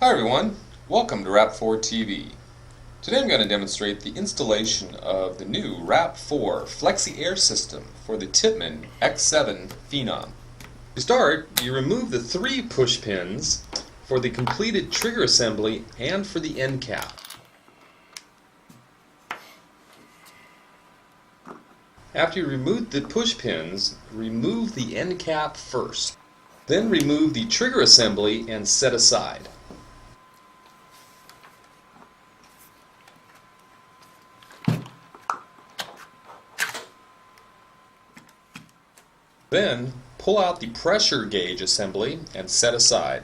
Hi everyone, welcome to Rap4 TV. Today I'm going to demonstrate the installation of the new Rap4 Flexi Air system for the Tippmann X7 Phenom. To start, you remove the 3 push pins for the completed trigger assembly and for the end cap. After you remove the push pins, remove the end cap first. Then remove the trigger assembly and set aside. Then pull out the pressure gauge assembly and set aside.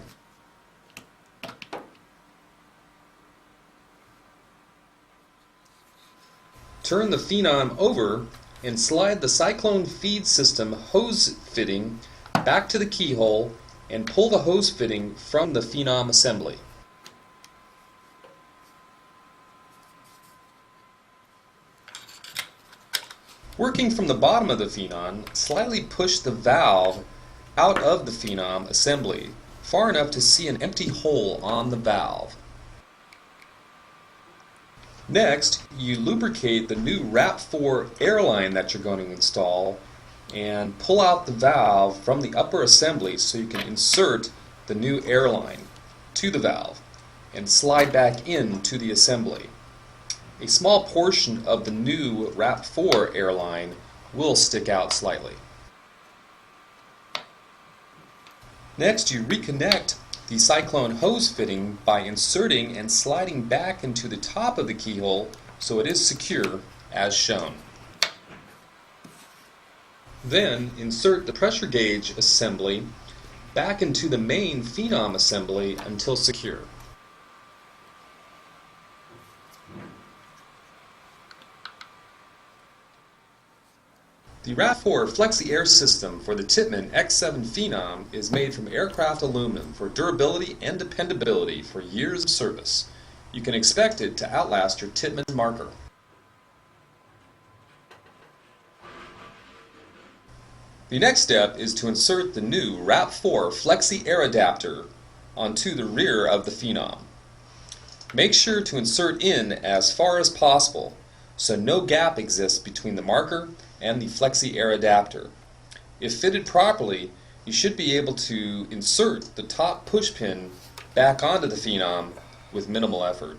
Turn the Phenom over and slide the cyclone feed system hose fitting back to the keyhole and pull the hose fitting from the Phenom assembly. Working from the bottom of the Phenom, slightly push the valve out of the Phenom assembly far enough to see an empty hole on the valve. Next, you lubricate the new Rap4 airline that you're going to install and pull out the valve from the upper assembly so you can insert the new airline to the valve and slide back into the assembly. A small portion of the new Rap4 airline will stick out slightly. Next, you reconnect the cyclone hose fitting by inserting and sliding back into the top of the keyhole so it is secure as shown. Then insert the pressure gauge assembly back into the main Phenom assembly until secure. The Rap4 Flexi Air system for the Tippmann X7 Phenom is made from aircraft aluminum for durability and dependability for years of service. You can expect it to outlast your Tippmann marker. The next step is to insert the new Rap4 Flexi Air adapter onto the rear of the Phenom. Make sure to insert in as far as possible so no gap exists between the marker and the Flexi Air adapter. If fitted properly, you should be able to insert the top push pin back onto the Phenom with minimal effort.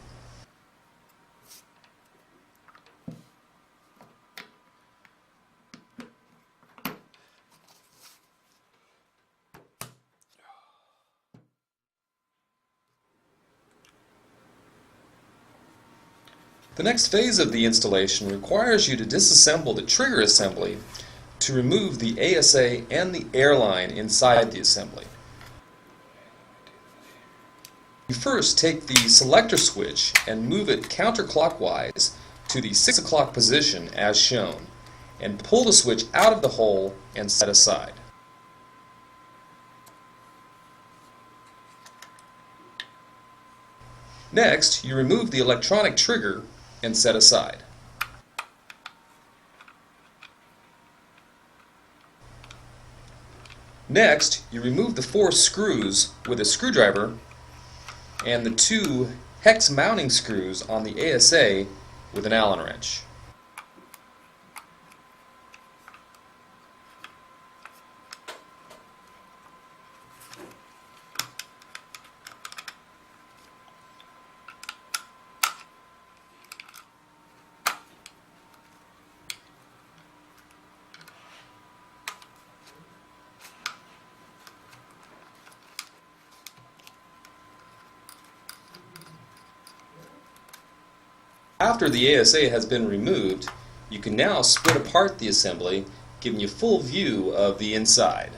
The next phase of the installation requires you to disassemble the trigger assembly to remove the ASA and the airline inside the assembly. You first take the selector switch and move it counterclockwise to the 6 o'clock position as shown, and pull the switch out of the hole and set aside. Next, you remove the electronic trigger and set aside. Next, you remove the 4 screws with a screwdriver and the 2 hex mounting screws on the ASA with an Allen wrench. After the ASA has been removed, you can now split apart the assembly, giving you full view of the inside.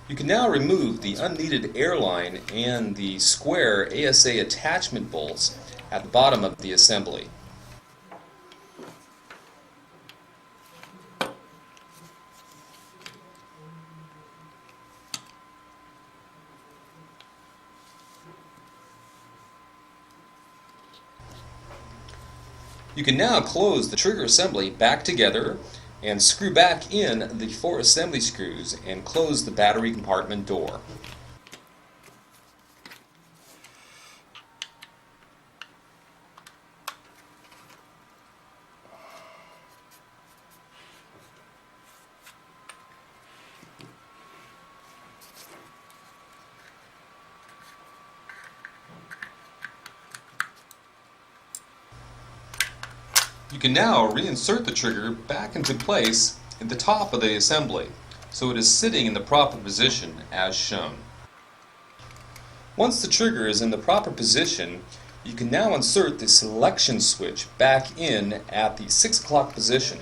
You can now remove the unneeded airline and the square ASA attachment bolts at the bottom of the assembly. You can now close the trigger assembly back together and screw back in the 4 assembly screws and close the battery compartment door. You can now reinsert the trigger back into place at the top of the assembly, so it is sitting in the proper position as shown. Once the trigger is in the proper position, you can now insert the selection switch back in at the 6 o'clock position.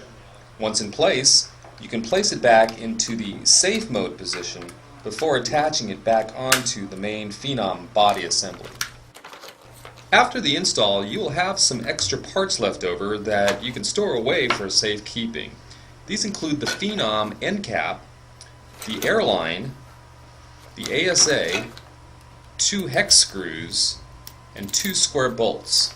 Once in place, you can place it back into the safe mode position before attaching it back onto the main Phenom body assembly. After the install, you will have some extra parts left over that you can store away for safekeeping. These include the Phenom end cap, the airline, the ASA, 2 hex screws, and 2 square bolts.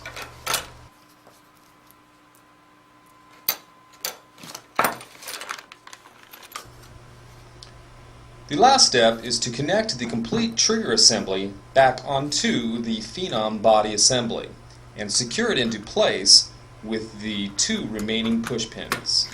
The last step is to connect the complete trigger assembly back onto the Phenom body assembly and secure it into place with the 2 remaining push pins.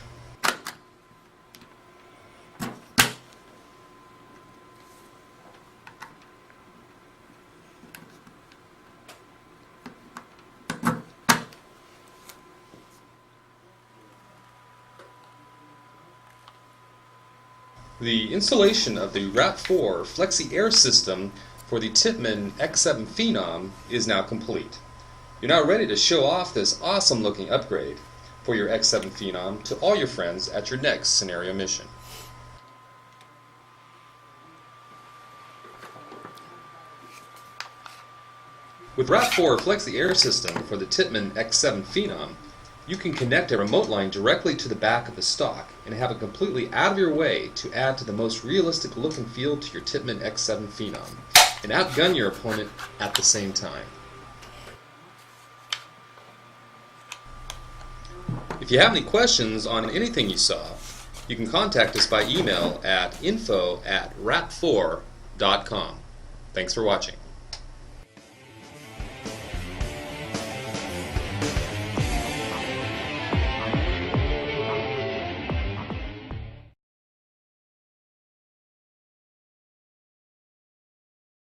The installation of the Rap4 Flexi Air system for the Tippmann X7 Phenom is now complete. You're now ready to show off this awesome looking upgrade for your X7 Phenom to all your friends at your next scenario mission. With Rap4 Flexi Air system for the Tippmann X7 Phenom, you can connect a remote line directly to the back of the stock and have it completely out of your way to add to the most realistic look and feel to your Tippmann X7 Phenom and outgun your opponent at the same time. If you have any questions on anything you saw, you can contact us by email at info@rap4.com. Thanks for watching.